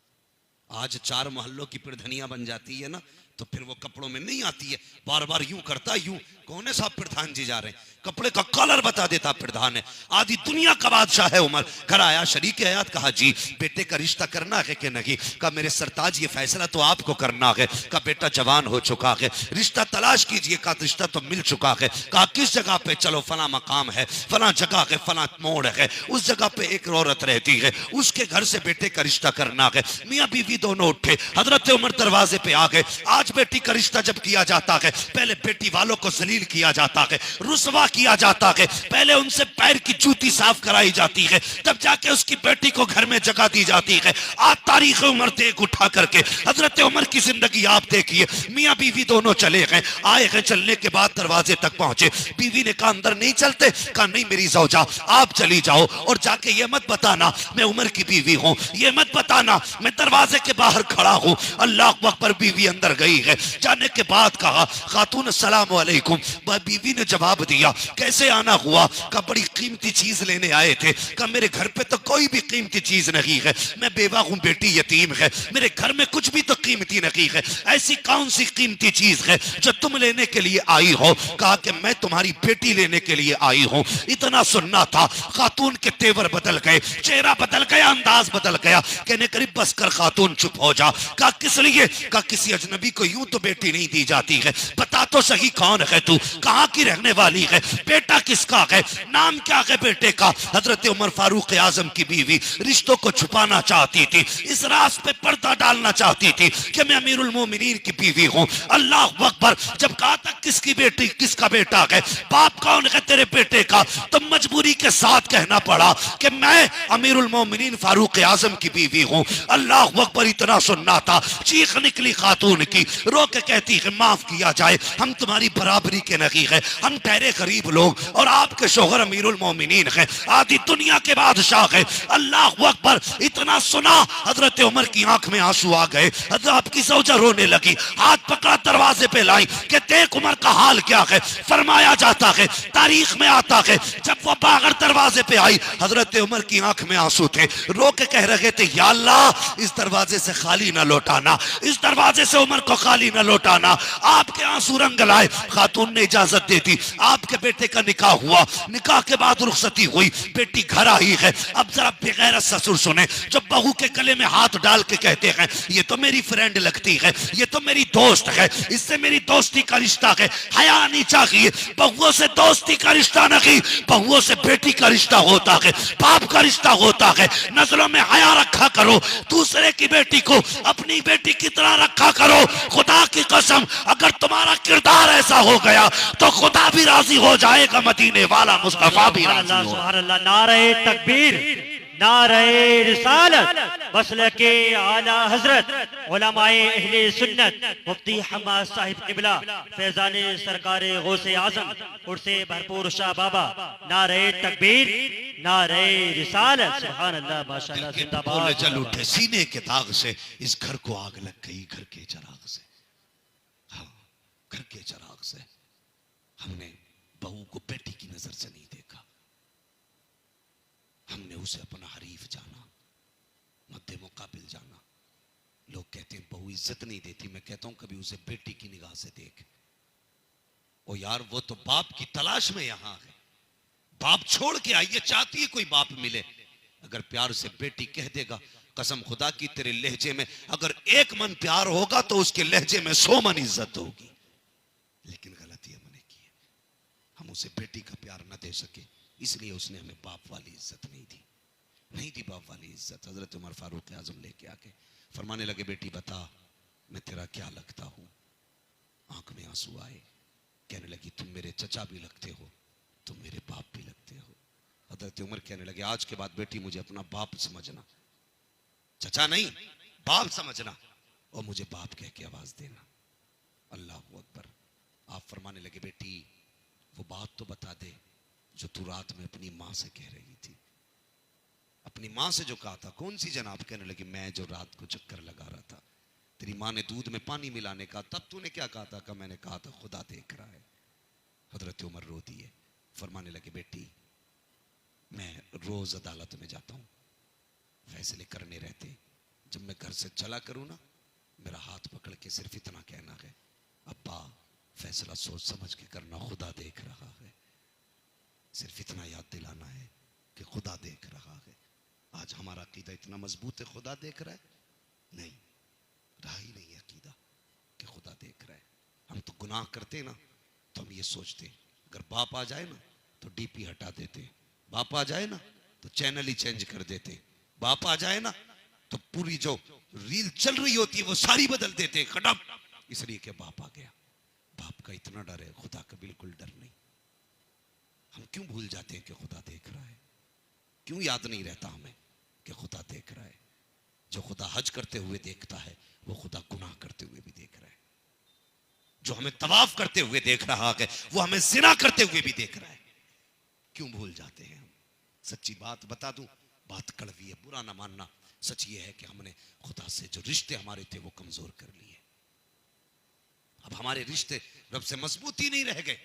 आज 4 मोहल्लों की प्रधानियां बन जाती है ना, तो फिर वो कपड़ों में नहीं आती है, बार बार यूं करता यूं, कौन है साहब प्रधान जी जा रहे हैं, कपड़े का कलर बता देता प्रधान है। आधी दुनिया का बादशाह है उमर। घर आया शरीक हयात, कहा जी बेटे का रिश्ता करना है कि नहीं? कहा मेरे सरताज ये फैसला तो आपको करना है। कहा बेटा जवान हो चुका है, रिश्ता तलाश कीजिए। कहा रिश्ता तो मिल चुका है। कहा किस जगह पे? चलो फला मकाम है, फला जगह है, फला मोड़ है, उस जगह पे एक औरत रहती है, उसके घर से बेटे का रिश्ता करना है। मियाँ बीवी दोनों उठे, हजरत उमर दरवाजे पे आ गए। आज बेटी का रिश्ता जब किया जाता है, पहले बेटी वालों को जलील किया जाता है, रुसवा किया जाता है, पहले उनसे पैर की जूती साफ कराई जाती है, तब जाके उसकी बेटी को घर में जगह दी जाती है। आज तारीख उमर देख उठा करके हजरत उमर की जिंदगी आप देखिए। मियाँ बीवी दोनों चले गए, आए गए, चलने के बाद दरवाजे तक पहुंचे। बीवी ने कहा अंदर नहीं चलते? कहा नहीं मेरी ज़ौजा आप चली जाओ, और जाके ये मत बताना मैं उमर की बीवी हूँ, ये मत बताना मैं दरवाजे के बाहर खड़ा हूँ। अल्लाह अकबर। बीवी अंदर गई है, जाने के बाद कहा खातून अस्सलाम वालेकुम। बीवी ने जवाब दिया कैसे आना हुआ? का बड़ी कीमती चीज लेने आए थे। का मेरे घर पे तो कोई भी कीमती चीज नहीं है, मैं बेवा हूँ, बेटी यतीम है, मेरे घर में कुछ भी तो कीमती नहीं है। ऐसी कौन सी कीमती चीज है जो तुम लेने के लिए आई हो? कहा कि मैं तुम्हारी बेटी लेने के लिए आई हूँ। इतना सुनना था, खातून के तेवर बदल गए, चेहरा बदल गया, अंदाज बदल गया। कहने करीब बस कर खातून चुप हो जा। कहा किस लिए? कहा किसी अजनबी को यूं तो बेटी नहीं दी जाती है, बता तो सही कौन है तू, कहां की रहने वाली है, बेटा किसका है, नाम क्या है बेटे का? हजरत उमर फारूक आजम की बीवी रिश्तों को छुपाना चाहती थी, इस राज पे पर्दा डालना चाहती थी कि मैं अमीरुल मोमिनीन की बीवी हूं। अल्लाह अकबर। जब कहा था किसकी बेटी, किसका बेटा है, बाप कौन है तेरे बेटे का, तो मजबूरी के साथ कहना पड़ा कि मैं अमीरुल मोमिनीन फारूक आजम की बीवी हूं। अल्लाह अकबर। इतना सुनना था, चीख निकली खातून की, रो के कहती है माफ किया जाए, हम तुम्हारी बराबरी के नहीं है, हम ठहरे गरीब लोग और आपके शोहर अमीरुल मोमिनीन हैं, आधी दुनिया के बादशाह है। अल्लाह अकबर। इतना सुना हजरत उमर की आंख में आंसू आ गए। हजरत आपकी ज़ौजा रोने लगी, हाथ पकड़ा दरवाजे पे लाई कि देख उमर का हाल क्या है। फरमाया जाता है, तारीख में आता है, जब वो बाहर दरवाजे पे आई, हजरत उमर की आंख में आंसू थे, रो के कह रहे थे या अल्लाह इस दरवाजे से खाली ना लौटाना, इस दरवाजे से उमर को खाली ना लौटाना। आपके आंसू रंग लाए। खातून ने इजाजत दे दी, आपके बेटे का निकाह हुआ, निकाह के बाद रुखसती हुई, बेटी घर आई है। अब जरा बेगैरत ससुर सुने, जब बहू के गले में हाथ डाल के कहते हैं ये तो मेरी फ्रेंड लगती है, ये तो मेरी दोस्त है, इससे मेरी दोस्ती का रिश्ता है, हया नहीं चाहिए। बहुओं से दोस्ती का रिश्ता नहीं, बहुओं से बेटी का रिश्ता होता है, बाप का रिश्ता होता है। नजरों में हया रखा करो, दूसरे की बेटी को अपनी बेटी की तरह रखा करो। खुदा की कसम अगर तुम्हारा किरदार ऐसा हो गया तो खुदा भी राजी हो जाएगा, मदीने वाला मुस्तफा भी राजी हो। सुभान अल्लाह। नारे तकबीर, नारे रिसालत, मसलके आला हजरत उलमाए अहले सुन्नत मुफ्ती हम्माद साहिब किबला फैजाने सरकारे गौसे आजम उर्से भरपूर शाह बाबा। नारे तकबीर, नारे रिसालत। सुभान अल्लाह, माशाअल्लाह, जिंदाबाद। चल उठे सीने के दाग से, इस घर को आग लग गई, घर के चिराग से। हाँ, घर के चिराग से। हमने बहू को बेटी की नजर से नहीं देखा, हमने उसे अपना हरीफ जाना, मद्दे मुकाबिल जाना। लोग कहते हैं बहू इज्जत नहीं देती, मैं कहता हूं कभी उसे बेटी की निगाह से देख। ओ यार वो तो बाप की तलाश में यहां है, बाप छोड़ के आई है, चाहती है कोई बाप मिले। अगर प्यार से बेटी कह देगा, कसम खुदा की तेरे लहजे में अगर 1 मन प्यार होगा तो उसके लहजे में 100 मन इज्जत होगी। लेकिन गलती हमने की है, हम उसे बेटी का प्यार न दे सके, इसलिए उसने हमें बाप वाली इज्जत नहीं दी, नहीं दी बाप वाली इज्जत। हजरत उमर फारूक आजम लेके आके फरमाने लगे बेटी बता मैं तेरा क्या लगता हूं। आंख में आंसू आए, कहने लगी तुम मेरे चचा भी लगते हो, तुम मेरे बाप भी लगते हो। हजरत उमर कहने लगे आज के बाद बेटी मुझे अपना बाप समझना, चचा नहीं बाप समझना, और मुझे बाप कह के आवाज देना। अल्लाह अकबर। आप फरमाने लगे बेटी वो बात तो बता दे जो तू रात में अपनी मां से कह रही थी। अपनी माँ से जो कहा था, कौन सी जनाब? कहने लगी मैं जो रात को चक्कर लगा रहा था, तेरी माँ ने दूध में पानी मिलाने का, तब तूने क्या कहा था? कि मैंने कहा था खुदा देख रहा है। हजरत उमर रो दिए, फरमाने लगे बेटी मैं रोज अदालत में जाता हूँ, फैसले करने रहते, जब मैं घर से चला करूँ ना, मेरा हाथ पकड़ के सिर्फ इतना कहना है, अब्बा फैसला सोच समझ के करना, खुदा देख रहा है। सिर्फ इतना याद दिलाना है कि खुदा देख रहा है। आज हमारा अकीदा इतना मजबूत है, खुदा देख रहा है? नहीं, रहा ही नहीं है अकीदा कि खुदा देख रहा है। हम तो गुनाह करते ना तो हम ये सोचते अगर बाप आ जाए ना तो डीपी हटा देते, बाप आ जाए ना तो चैनल ही चेंज कर देते, बाप आ जाए ना तो पूरी जो रील चल रही होती है वो सारी बदल देते, खटम, इसलिए कि बाप आ गया। बाप का इतना डर है, खुदा का बिल्कुल डर नहीं। हम क्यों भूल जाते हैं कि खुदा देख रहा है? क्यों याद नहीं रहता हमें कि खुदा देख रहा है? जो खुदा हज करते हुए देखता है वो खुदा गुनाह करते हुए भी देख रहा है। जो हमें तवाफ करते हुए देख रहा है वो हमें जिना करते हुए भी देख रहा है। क्यों भूल जाते हैं हम? सच्ची बात बता दूं, बात कड़वी है, बुरा ना मानना, सच ये है कि हमने खुदा से जो रिश्ते हमारे थे वो कमजोर कर लिए। अब हमारे रिश्ते रब से मजबूत ही नहीं रह गए,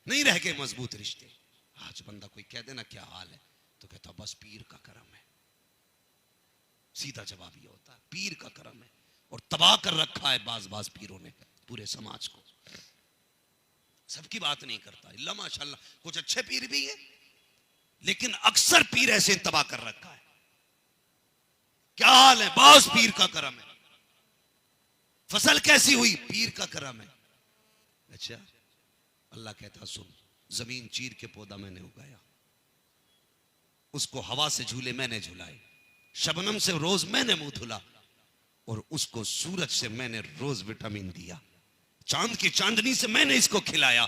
नहीं रह गए मजबूत रिश्ते। आज बंदा कोई कह देना क्या हाल है तो कहता बस पीर का करम है। सीधा जवाब ये होता है पीर का करम है। और तबाह कर रखा है बाज बाज पीरों ने पूरे समाज को। सबकी बात नहीं करता, इल्ला माशाल्लाह कुछ अच्छे पीर भी हैं, लेकिन अक्सर पीर ऐसे तबाह कर रखा है। क्या हाल है? बाज पीर का करम है। फसल कैसी हुई? पीर का करम है। अच्छा, अल्लाह कहता सुन, जमीन चीर के पौधा मैंने उगाया, उसको हवा से झूले मैंने झुलाए, शबनम से रोज मैंने मुंह धुला, और उसको सूरज से मैंने रोज विटामिन दिया, चांद की चांदनी से मैंने इसको खिलाया,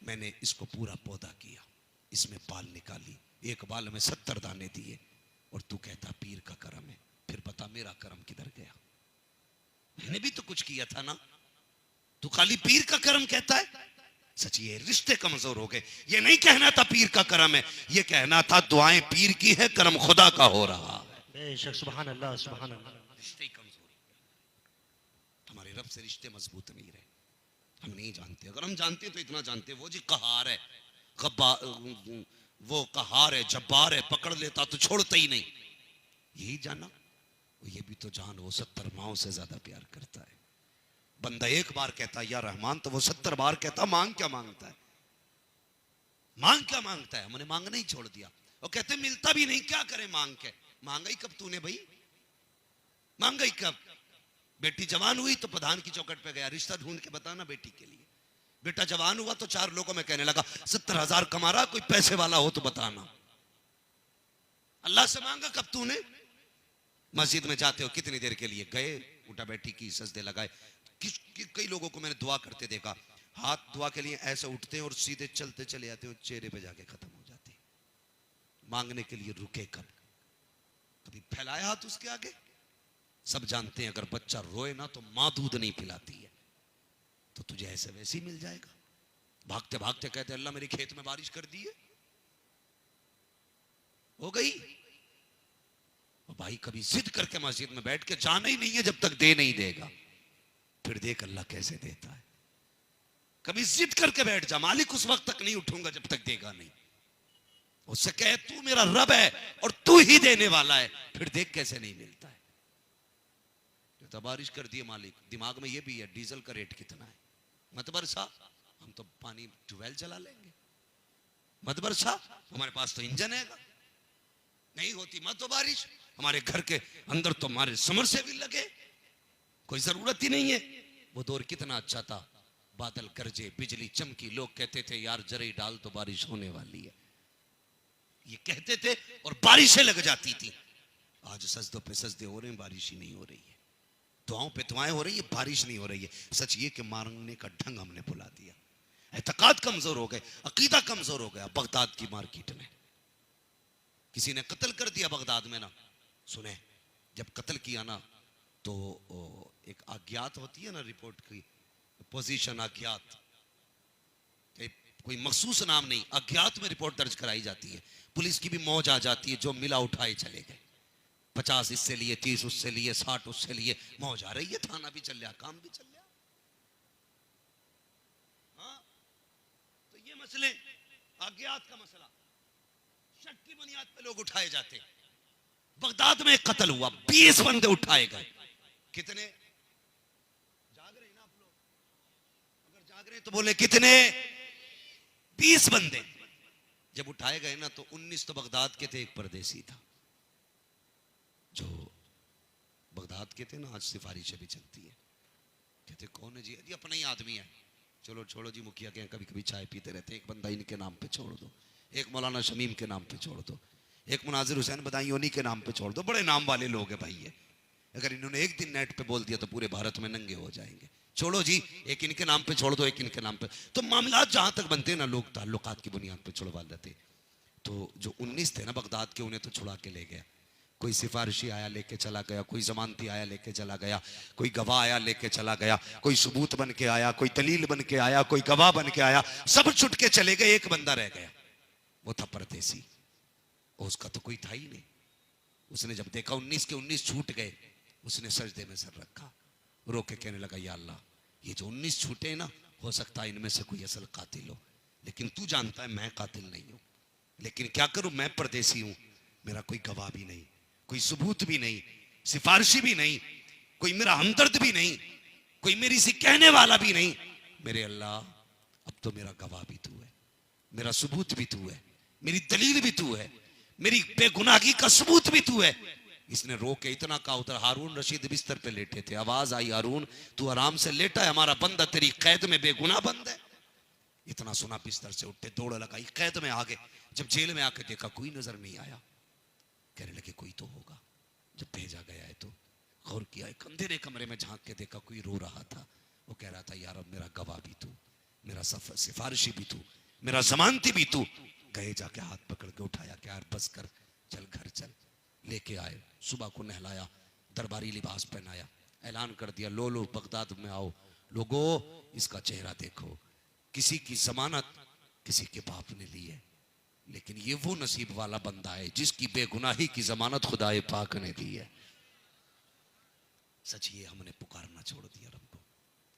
मैंने इसको पूरा पौधा किया, इसमें बाल निकाली, एक बाल में 70 दाने दिए, और तू कहता पीर का करम है। फिर बता मेरा करम किधर गया? मैंने भी तो कुछ किया था ना, तू खाली पीर का करम कहता है। सच ये रिश्ते कमजोर हो गए। ये नहीं कहना था पीर का करम है, ये कहना था दुआएं पीर की है, करम खुदा का हो रहा है। बेशक, सुभान अल्लाह, सुभान अल्लाह। रिश्ते ही कमजोर हो गए, हमारे रब से रिश्ते मजबूत नहीं रहे। हम नहीं जानते, अगर हम जानते तो इतना जानते वो जी कहार है, वो कहार है, जब्बार है, पकड़ लेता तो छोड़ता ही नहीं। यही जाना, ये भी तो जान वो 70 माओं से ज्यादा प्यार करता है। बंदा एक बार कहता या रहमान तो वो 70 बार कहता मांग क्या मांगता है, मांग क्या मांगता है। हमने मांगना ही छोड़ दिया, और कहते मिलता भी नहीं, क्या करे मांग के। मांगा ही कब तूने भाई, मांगा ही कब? बेटी जवान हुई तो प्रधान की चौखट पे गया, रिश्ता ढूंढ के बताना बेटी के लिए। बेटा जवान हुआ तो 4 लोगों में कहने लगा 70,000 कमा रहा, कोई पैसे वाला हो तो बताना। अल्लाह से मांगा कब तूने? मस्जिद में जाते हो कितनी देर के लिए गए, उठा बैठी की, सजदे लगाए। कई लोगों को मैंने दुआ करते देखा, हाथ दुआ के लिए ऐसे उठते हैं और सीधे चलते चले जाते हैं, चेहरे पे जाके खत्म हो जाते। मांगने के लिए रुके कब? कभी फैलाया हाथ उसके आगे? सब जानते हैं अगर बच्चा रोए ना तो मां दूध नहीं पिलाती है, तो तुझे ऐसे वैसे ही मिल जाएगा। भागते भागते कहते अल्लाह मेरे खेत में बारिश कर दी है, हो गई। और भाई कभी जिद करके मस्जिद में बैठ के जाना ही नहीं है जब तक दे नहीं देगा, फिर देख अल्लाह कैसे देता है। कभी जिद करके बैठ जा, मालिक उस वक्त तक नहीं उठूंगा जब तक देगा नहीं। उससे कहे तू मेरा रब है और तू ही देने वाला है, फिर देख कैसे नहीं मिलता है। तो बारिश कर दी मालिक, दिमाग में ये भी है डीजल का रेट कितना है, मत बरसा, हम तो पानी ट्यूबवेल चला लेंगे, मत बरसा, हमारे पास तो इंजन है। नहीं होती मत तो बारिश, हमारे घर के अंदर तो हमारे समर से भी लगे, कोई जरूरत ही नहीं है। वो दौर कितना अच्छा था, बादल गरजे, बिजली चमकी, लोग कहते थे यार जरे डाल तो बारिश होने वाली है, ये कहते थे और बारिशें लग जाती थी। आज सजदों पे सजदे हो रहे हैं, बारिश ही नहीं हो रही है, दुआओं पे दुआएं हो रही है, बारिश नहीं हो रही है। सच ये कि मांगने का ढंग हमने भुला दिया, एतकाद कमजोर हो गए, अकीदा कमजोर हो गया। बगदाद की मार्केट में किसी ने कत्ल कर दिया बगदाद में ना, सुने जब कत्ल किया ना तो एक अज्ञात होती है ना रिपोर्ट की पोजीशन, अज्ञात कोई मखसूस नाम नहीं, अज्ञात में रिपोर्ट दर्ज कराई जाती है। पुलिस की भी मौज आ जाती है, जो मिला उठाए चले गए। 50 इससे लिए, 30 उससे लिए, 60 उससे लिए, मौज आ रही है, थाना भी चल रहा, काम भी चल रहा। हाँ, तो ये मसले, अज्ञात का मसला, शक की बुनियाद पे लोग उठाए जाते हैं। बगदाद में एक कत्ल हुआ, 20 बंदे उठाए गए। कितने? जाग रहे हैं ना आप लोग? अगर जाग रहे हैं तो बोले कितने? 20 बंदे जब उठाए गए ना, तो 19 तो बगदाद के थे, एक परदेसी था। जो बगदाद के थे ना, आज सिफारिशें भी चलती है। कहते कौन है जी? जी अपना ही आदमी है। चलो छोड़ो जी, मुखिया के कभी कभी चाय पीते रहते, एक बंदा इनके नाम पे छोड़ दो, एक मौलाना शमीम के नाम पे छोड़ दो, एक मुनाजिर हुसैन बदायूनी के नाम पे छोड़ दो। बड़े नाम वाले लोग हैं भाई ये। अगर इन्होंने एक दिन नेट पे बोल दिया तो पूरे भारत में नंगे हो जाएंगे। छोड़ो जी, एक इनके नाम पे छोड़ दो, एक इनके नाम पे। तो मामला जहां तक बनते ना, लोग ताल्लुकात की बुनियाद पे छुड़वा लेते। तो जो 19 थे ना बगदाद के, उन्हें तो छुड़ा के ले गया। कोई सिफारिशी आया लेके चला गया, कोई जमानती आया लेके चला गया, कोई गवाह आया लेके चला गया, कोई सबूत बन के आया, कोई दलील बन के आया, कोई गवाह बन के आया, सब छुट के चले गए। एक बंदा रह गया, वो था परदेसी। उसका तो कोई था ही नहीं। उसने जब देखा 19 के 19 छूट गए, उसने सजदे में सर रखा, रो के कहने लगा, या अल्लाह, ये जो 19 छूटे ना, हो सकता है इनमें से कोई असल कातिल हो, लेकिन तू जानता है मैं कातिल नहीं हूं। लेकिन क्या करूं, मैं परदेसी हूं, मेरा कोई गवाह भी नहीं, कोई सबूत भी नहीं, सिफारिशी भी नहीं, कोई मेरा हमदर्द भी नहीं, कोई मेरी सी कहने वाला भी नहीं। मेरे अल्लाह, अब तो मेरा गवाह भी तू है, मेरा सबूत भी तू है, मेरी दलील भी तू है, मेरी बेगुनाही का सबूत भी तू है। इसने रो के इतना कहा, उधर हारून रशीद बिस्तर पे लेटे थे, आवाज आई, हारून तू आराम से लेटा है, हमारा बंदा तेरी कैद में बेगुनाह बंद है। इतना सुना, बिस्तर से उठे, दौड़ लगाई, कैद में आ गए। जब जेल में आके देखा, कोई नजर नहीं आया। कहने लगे कोई तो होगा। जब भेजा गया है तो गौर किया, एक अंधेरे कमरे में झांक के देखा, कोई रो रहा था। वो कह रहा था, यार अब मेरा गवाह भी तू, मेरा सिफारिशी भी तू, मेरा जमानती भी तू। गए, जाके हाथ पकड़ के उठाया, क्या यार बस कर, चल घर चल। लेके आए, सुबह को नहलाया, दरबारी लिबास पहनाया, ऐलान कर दिया, लो लो बगदाद में आओ, लोगो इसका चेहरा देखो। किसी की जमानत किसी के बाप ने ली है, लेकिन ये वो नसीब वाला बंदा है जिसकी बेगुनाही की जमानत खुदाए पाक ने दी है। सच ये हमने पुकारना छोड़ दिया रब को,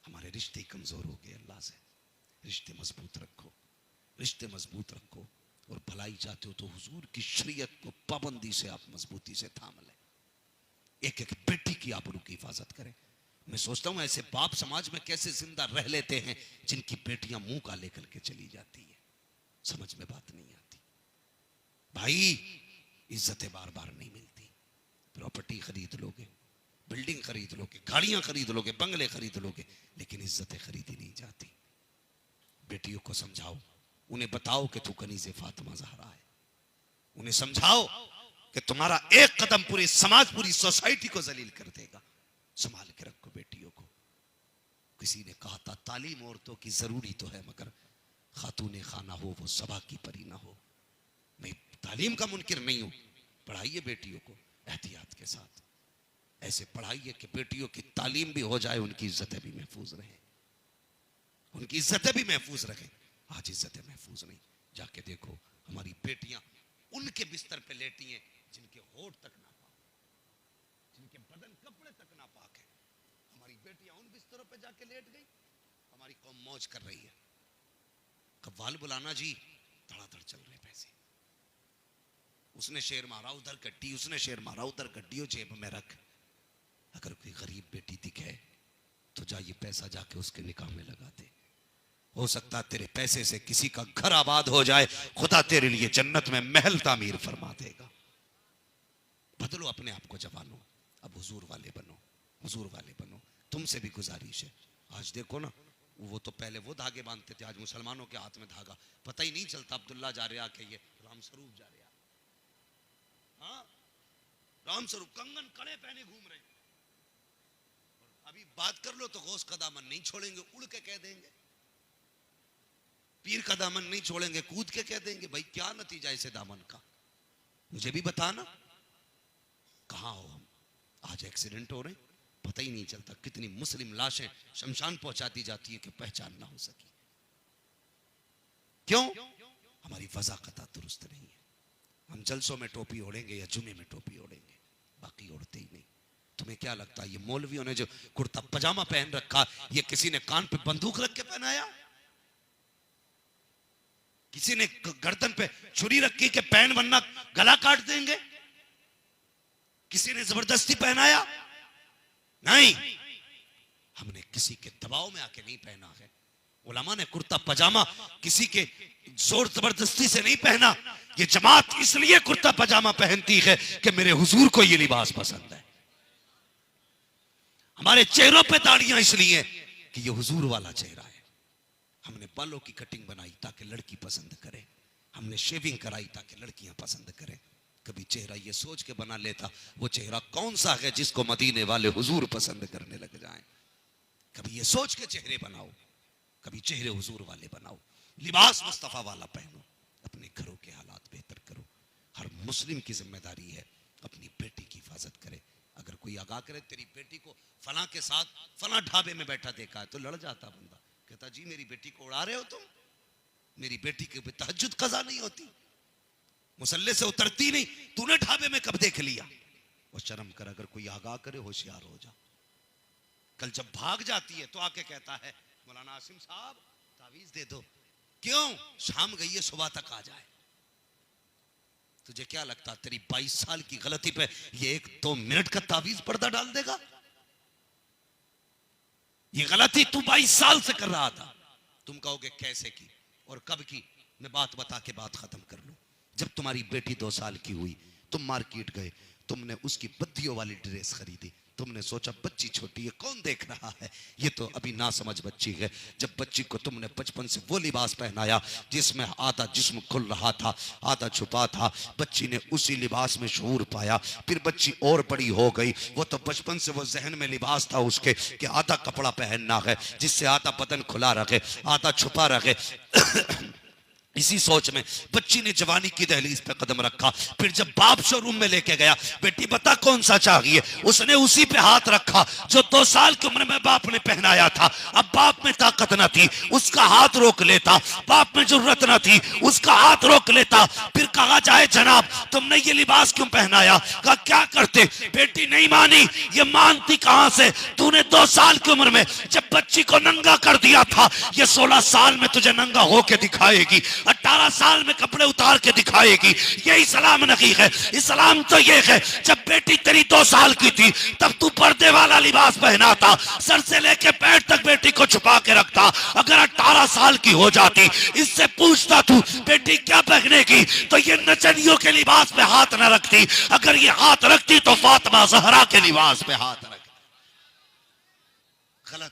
हमारे रिश्ते कमजोर हो गए अल्लाह से। रिश्ते मजबूत रखो, रिश्ते मजबूत रखो, और भलाई चाहते हो तो हुजूर की शरीयत को पाबंदी से आप मजबूती से थाम लें। एक एक बेटी की आबरू की हिफाजत करें। मैं सोचता हूं ऐसे बाप समाज में कैसे जिंदा रह लेते हैं जिनकी बेटियां मुंह काले करके चली जाती है। समझ में बात नहीं आती भाई। इज्जतें बार बार नहीं मिलती। प्रॉपर्टी खरीद लोगे, बिल्डिंग खरीद लोगे, गाड़ियां खरीद लोगे, बंगले खरीद लोगे, लेकिन इज्जतें खरीदी नहीं जाती। बेटियों को समझाओ, उन्हें बताओ कि तू कनीज़े फातिमा ज़हरा है। उन्हें समझाओ कि तुम्हारा एक कदम पूरे समाज, पूरी सोसाइटी को जलील कर देगा। संभाल के रखो बेटियों को। किसी ने कहा था, तालीम औरतों की जरूरी तो है, मगर खातूने खाना हो वो सबा की परी ना हो। मैं तालीम का मुनकिर नहीं हूं, पढ़ाइए बेटियों को एहतियात के साथ। ऐसे पढ़ाइए कि बेटियों की तालीम भी हो जाए, उनकी इज्जतें भी महफूज रहें, उनकी इज्जतें भी महफूज रखें। आज इज्जतें महफूज नहीं। जाके देखो हमारी बेटियां उनके बिस्तर पे लेटी हैं जिनके होठ तक नापाक, जिनके बदन कपड़े तक नापाक है। हमारी बेटियां उन बिस्तरों पे जाके लेट गई। हमारी कौम मौज कर रही है। कव्वाल बुलाना जी, धड़ाधड़ चल रहे पैसे। उसने शेर मारा उधर गड्डी, उसने शेर मारा उधर गड्डी, जेब में रख। अगर कोई गरीब बेटी दिखे तो जा ये पैसा जाके उसके निकाह में लगा दे। हो सकता है तेरे पैसे से किसी का घर आबाद हो जाए, खुदा तेरे लिए जन्नत में महल तामीर फरमा देगा। बदलो अपने आप को जवानों, अब हुजूर वाले बनो, हुजूर वाले बनो। तुमसे भी गुजारिश है। आज देखो ना, वो तो पहले वो धागे बांधते थे, आज मुसलमानों के हाथ में धागा, पता ही नहीं चलता अब्दुल्ला जा रहा कि ये राम स्वरूप जा रहा। हाँ, राम स्वरूप कंगन कड़े पहने घूम रहे। अभी बात कर लो तो गौस का दामन नहीं छोड़ेंगे, उड़ के कह देंगे। पीर का दामन नहीं छोड़ेंगे, कूद के कह देंगे। भाई क्या नतीजा इसे दामन का, मुझे भी बताना। कहां हो हम? आज एक्सीडेंट हो रहे, पता ही नहीं चलता। कितनी मुस्लिम लाशें शमशान पहुंचा दी जाती है कि पहचान ना हो सकी। क्यों? हमारी वज़ाक़त दुरुस्त नहीं है। हम जलसों में टोपी ओढ़ेंगे या जुमे में टोपी ओढ़ेंगे, बाकी ओढ़ते ही नहीं। तुम्हें क्या लगता है ये मौलवियों ने जो कुर्ता पजामा पहन रखा, ये किसी ने कान पे बंदूक रख के पहनाया? किसी ने गर्दन पे छुरी रखी के पहन वरना गला काट देंगे? किसी ने जबरदस्ती पहनाया? नहीं, हमने किसी के दबाव में आके नहीं पहना है। उलमा ने कुर्ता पजामा किसी के जोर जबरदस्ती से नहीं पहना। ये जमात इसलिए कुर्ता पजामा पहनती है कि मेरे हुजूर को ये लिबास पसंद है। हमारे चेहरों पे दाढ़ियां इसलिए कि ये हुजूर वाला चेहरा है। हमने बालों की कटिंग बनाई ताकि लड़की पसंद करे, हमने शेविंग कराई ताकि लड़कियां पसंद करें। कभी चेहरा ये सोच के बना लेता वो चेहरा कौन सा है जिसको मदीने वाले हुजूर पसंद करने लग जाएं। कभी ये सोच के चेहरे बनाओ, कभी चेहरे हुजूर वाले बनाओ, लिबास मुस्तफा वाला पहनो, अपने घरों के हालात बेहतर करो। हर मुस्लिम की जिम्मेदारी है अपनी बेटी की हिफाजत करे। अगर कोई आगाह करे तेरी बेटी को फलां के साथ फलां ढाबे में बैठा देखा है, तो लड़ जाता बंदा, कहता जी मेरी बेटी को उड़ा रहे हो तुम, मेरी बेटी के तहज्जुद कज़ा नहीं होती, मुसल्ले से उतरती नहीं, तूने ढाबे में कब देख लिया? वो शर्म कर। अगर कोई आगाह करे होशियार हो जा। कल जब भाग जाती है तो आके कहता है मौलाना आसिम साहब तावीज दे दो। क्यों? शाम गई है, सुबह तक आ जाए। तुझे क्या लगता तेरी 22 साल की गलती पे ये 1-2 मिनट का तावीज पर्दा डाल देगा? ये गलती तू 22 साल से कर रहा था। तुम कहोगे कैसे की और कब की? मैं बात बता के बात खत्म कर लूं। जब तुम्हारी बेटी 2 साल की हुई, तुम मार्केट गए, तुमने उसकी बत्तियों वाली ड्रेस खरीदी। तुमने सोचा बच्ची छोटी है, कौन देख रहा है, ये तो अभी ना समझ बच्ची है। जब बच्ची को तुमने बचपन से वो लिबास पहनाया जिसमें आधा जिस्म खुल रहा था, आधा छुपा था, बच्ची ने उसी लिबास में शऊर पाया। फिर बच्ची और बड़ी हो गई, वो तो बचपन से वो जहन में लिबास था उसके कि आधा कपड़ा पहनना है जिससे आधा बदन खुला रखे, आधा छुपा रखे। इसी सोच में बच्ची ने जवानी की दहलीज पे कदम रखा। फिर जब बाप शोरूम में लेके गया, बेटी बता कौन सा चाहिए, उसने उसी पे हाथ रखा जो 2 साल की उम्र में बाप ने पहनाया था। अब बाप में ताकत न थी, उसका हाथ रोक लेता, बाप में जरूरत न थी, उसका हाथ रोक लेता। फिर कहा जाए जनाब तुमने ये लिबास क्यों पहनाया? कहा क्या करते? बेटी नहीं मानी। ये मानती कहां से? तूने 2 साल की उम्र में जब बच्ची को नंगा कर दिया था, ये 16 साल में तुझे नंगा होके दिखाएगी, 18 साल में कपड़े उतार के दिखाएगी। ये इस्लाम नहीं है। इस्लाम तो ये है जब बेटी तेरी 2 साल की थी तब तू पर्दे वाला लिबास पहना था, सर से लेके पैर तक बेटी को छुपा के रखता। अगर 18 साल की हो जाती, इससे पूछता तू बेटी क्या पहनेगी, तो ये नचनियों के लिबास पे हाथ न रखती। अगर ये हाथ रखती तो फातिमा ज़हरा के लिबास पे हाथ रखती। गलत